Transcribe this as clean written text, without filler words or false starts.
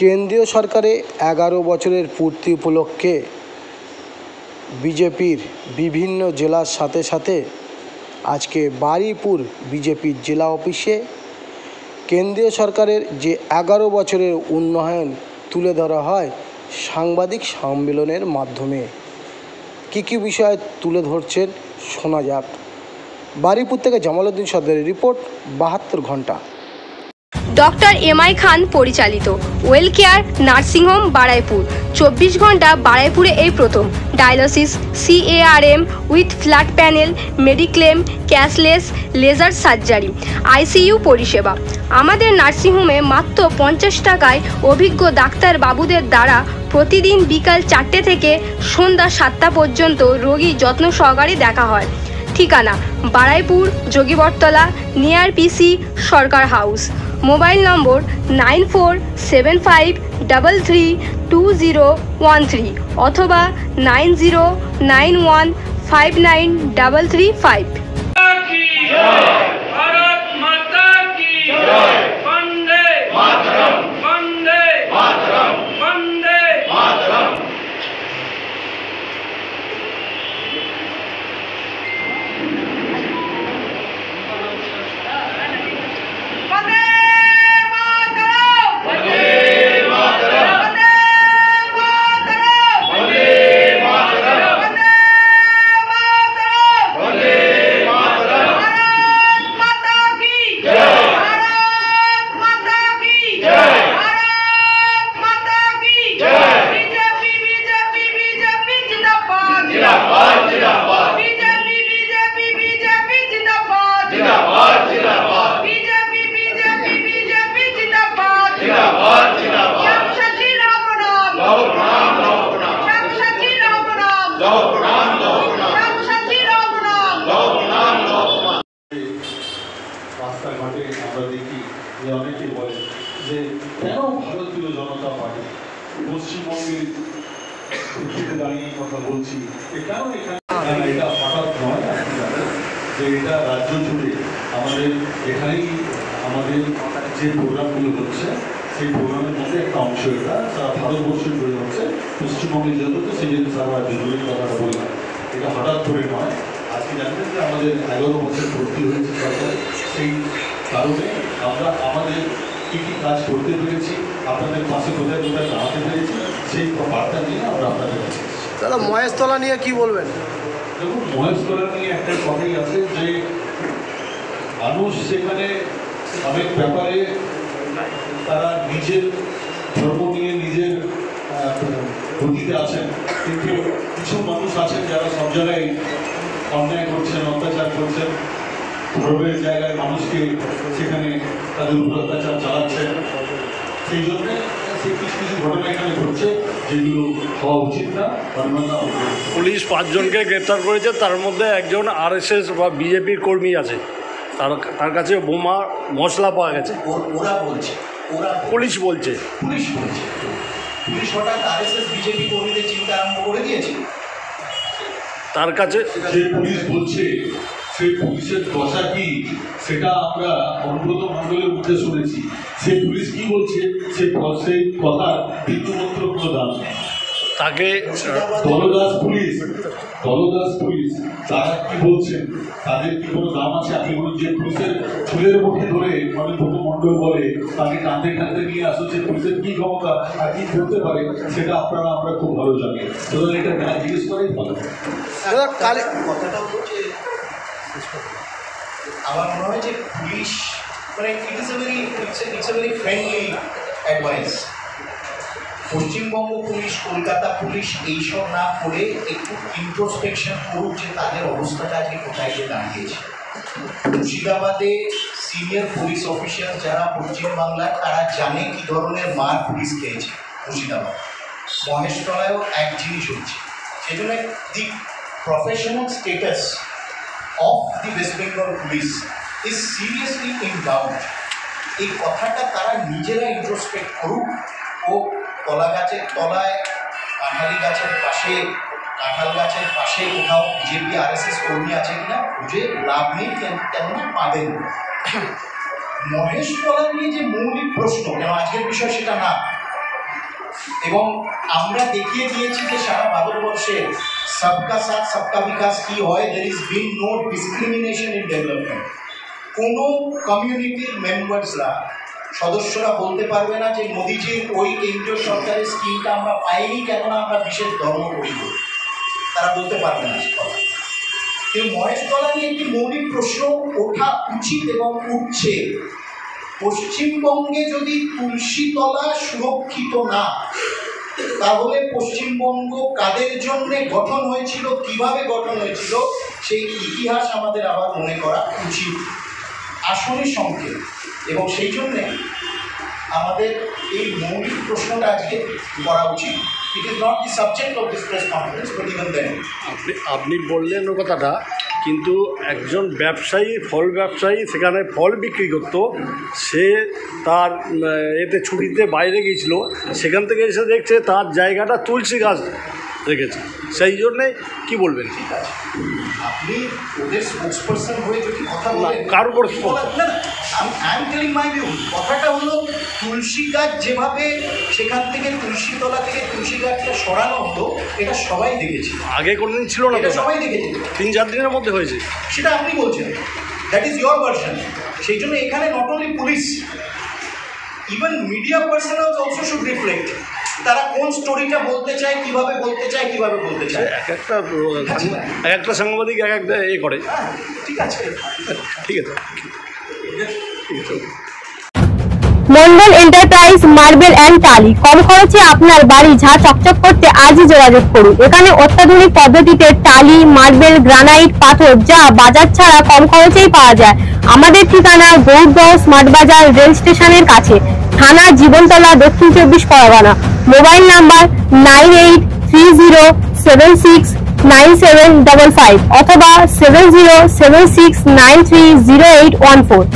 কেন্দ্রীয় সরকারে 11 বছরের পূর্তি উপলক্ষে বিজেপির বিভিন্ন জেলার সাথে সাথে আজকে বারুইপুর বিজেপির জেলা অফিসে কেন্দ্রীয় সরকারের যে 11 বছরের উন্নয়ন তুলে ধরা হয় সাংবাদিক সম্মেলনের মাধ্যমে। কী বিষয় তুলে ধরছেন শোনা যাক। বারুইপুর থেকে জামালউদ্দিন সর্দারের রিপোর্ট, 72 ঘন্টা। ডক্টর এমআই খান পরিচালিত ওয়েল কেয়ার নার্সিংহোম বারুইপুর। 24 ঘন্টা বারুইপুরে এই প্রথম dialysis, CARM with flat panel, mediclaim, cashless, laser surgery, ICU পরিষেবা। আমাদের নার্সিংহোমে মাত্র 50 টাকায় অভিজ্ঞ ডাক্তার বাবুদের দ্বারা প্রতিদিন বিকাল 4টে থেকে সন্ধ্যা 7টা পর্যন্ত রোগী যত্ন সহকারে দেখা হয়। ঠিকানা বারুইপুর যোগীবরতলা, নিয়ার PC সরকার হাউস। মোবাইল নম্বর 9475332013 অথবা 9091593335। রাস্তাঘাটে আমরা দেখি যে অনেকে বলে যে কেন ভারতীয় জনতা পার্টি পশ্চিমবঙ্গের ভিত্তিতে দাঁড়িয়ে কথা বলছি, কেন এখানে এটা হঠাৎ নয়। আপনি জানেন যে এটা রাজ্য জুড়ে আমাদের এখানেই আমাদের যে প্রোগ্রামগুলো হচ্ছে সেই প্রোগ্রামের মধ্যে একটা অংশ। এটা সারা ভারতবর্ষে জুড়ে হচ্ছে, পশ্চিমবঙ্গে যেহেতু সেই জন্য সারা রাজ্য জুড়ে কথাটা বললাম। এটা হঠাৎ করে নয়। আজকে জানবেন যে আমাদের 11 বছর ভর্তি হয়েছে সরকারে, সেই কারণে আমরা আমাদের কী কী কাজ করতে পেরেছি, আপনাদের পাশে কোথায় কোথায় দাঁড়াতে পেরেছি, সেই বার্তা নিয়ে আমরা আপনাদের কাছে। দাদা, মহেশতলা নিয়ে কি বলবেন? দেখুন, মহেশতলা নিয়ে একটা কথাই আছে যে মানুষ সেখানে অনেক ব্যাপারে তারা নিজের ধর্ম নিয়ে নিজের গতিতে আছেন, কিন্তু কিছু মানুষ আছেন যারা সব জায়গায় অন্যায় করছেন, অত্যাচার করছেন, ধর্মের জায়গায় মানুষকে সেখানে তাদের উপর অত্যাচার চালাচ্ছেন। সেই জন্যে সেই কিছু কিছু ঘটনা এখানে ঘটছে যেগুলো হওয়া উচিত না। পুলিশ 5 জনকে গ্রেপ্তার করেছে, তার মধ্যে একজন RSS বা বিজেপির কর্মী আছে। তার কাছে বোমা মশলা পাওয়া গেছে। পুলিশ বলছে পুলিশ হঠাৎ RSS বিজেপি কর্মীদের চিন্তা আরম্ভ করে দিয়েছে। তার কাছে যে পুলিশ বলছে সেই পুলিশের দশা কি সেটা আমরা অনুব্রত মণ্ডলের মুখে শুনেছি। সেই পুলিশ কি বলছে সেই কথার বিন্দুমাত্র কোনো দাম নেই। তাকে দলদাস পুলিশ তারা কি বলছেন, তাদের কি কোনো দাম আছে? আপনি বলুন, যে পুলিশের চুলের মুঠে ধরে অনুব্রত মণ্ডল বলে তাকে টানতে টানতে নিয়ে আসছে, পুলিশের কি ক্ষমতা আর কি করতে পারে সেটা আমরা খুব ভালো জানি। সুতরাং এটা না জিজ্ঞেস করেই ভালো। কথাটা হচ্ছে আমার মনে হয় যে পুলিশ মানে it's a very friendly advice. Paschimbanga police, Kolkata police এইসব না করে একটু ইন্ট্রোস্পেকশন করুক যে তাদের অবস্থাটা আজকে কোথায় গিয়ে দাঁড়িয়েছে। মুর্শিদাবাদে সিনিয়র পুলিশ অফিসার যারা পশ্চিমবাংলার, তারা জানে কী ধরনের মার পুলিশ খেয়েছে মুর্শিদাবাদ। মহেশতলায়ও এক জিনিস হচ্ছে। সেই জন্য দি professional status of the West Bengal police is seriously in doubt. এই কথাটা তারা নিজেরা ইন্ট্রোস্পেক্ট করুক। ও কলা গাছের তলায়, কাঁঠালি গাছের পাশে, কাঁঠাল গাছের পাশে কোথাও বিজেপি RSS কর্মী আছে কিনা খুঁজে লাভ নেই, কেননা পাবেন। মহেশতলা নিয়ে যে মৌলিক প্রশ্ন, কেন আজকের বিষয় সেটা না, এবং আমরা দেখিয়ে দিয়েছি যে সারা ভারতবর্ষে সবকা সাথ সবকা বিকাশ কি হয়। There is been no discrimination in development. কোনো কমিউনিটির মেম্বার্সরা, সদস্যরা বলতে পারবে না যে মোদিজির ওই কেন্দ্রীয় সরকারের স্কিমটা আমরা পাইনি, কেননা আমরা বিশেষ ধর্ম করি, তারা বলতে পারবে না সে কথা। কিন্তু মহেশতলা নিয়ে একটি মৌলিক প্রশ্ন ওঠা উচিত এবং উঠছে। পশ্চিমবঙ্গে যদি তুলসীতলা সুরক্ষিত না, তাহলে পশ্চিমবঙ্গ কাদের জন্য গঠন হয়েছিল, কিভাবে গঠন হয়েছিল, সেই ইতিহাস আমাদের আবার মনে করা উচিত। আসনের সংকেত, এবং সেই জন্যে আমাদের এই মৌলিক প্রশ্নটা আজকে করা উচিত। It is not the subject of this press conference, but even then আপনি বললেন ও কথাটা, কিন্তু একজন ব্যবসায়ী, ফল ব্যবসায়ী সেখানে ফল বিক্রি করতো, সে তার এতে ছুটিতে বাইরে গিয়েছিল, সেখান থেকে এসে দেখছে তার জায়গাটা তুলসী গাছ রেখেছে, সেই জন্যে কি বলবেন? ঠিক আছে, আপনি ওদের স্পোক্সপারসন হয়ে যদি কথা বলেন, কার উপর I am telling my view. কথাটা হলো তুলসী গাছ যেভাবে সেখান থেকে তুলসীতলা থেকে তুলসী গাছটা সরানো হতো, এটা সবাই দেখেছি। আগে কোনোদিন ছিল না, এটা সবাই দেখেছে, 3-4 দিনের মধ্যে হয়েছে। সেটা আপনি বলছেন, দ্যাট ইজ ইয়োর ভার্সন। সেই জন্য এখানে not only police, even media personnels also should reflect. তারা কোন স্টোরিটা বলতে চায়, কিভাবে বলতে চায়, কিভাবে বলতে চায়। এক একটা সাংবাদিক এক একটা এ করে। ঠিক আছে, ঠিক আছে, ঠিক আছে। মন্ডল এন্টারপ্রাইজ মার্বেল অ্যান্ড টালি, কম খরচে আপনার বাড়ি ঝাঁ চকচক করতে আজই যোগাযোগ করুন। এখানে অত্যাধুনিক পদ্ধতিতে টালি, মার্বেল, গ্রানাইট, পাথর যা বাজার ছাড়া কম খরচেই পাওয়া যায়। আমাদের ঠিকানা গৌড়দহ স্মার্ট বাজার রেল স্টেশনের কাছে, থানা জীবনতলা, দক্ষিণ 24 পরগনা। মোবাইল নাম্বার 9830769755 অথবা 7076930814।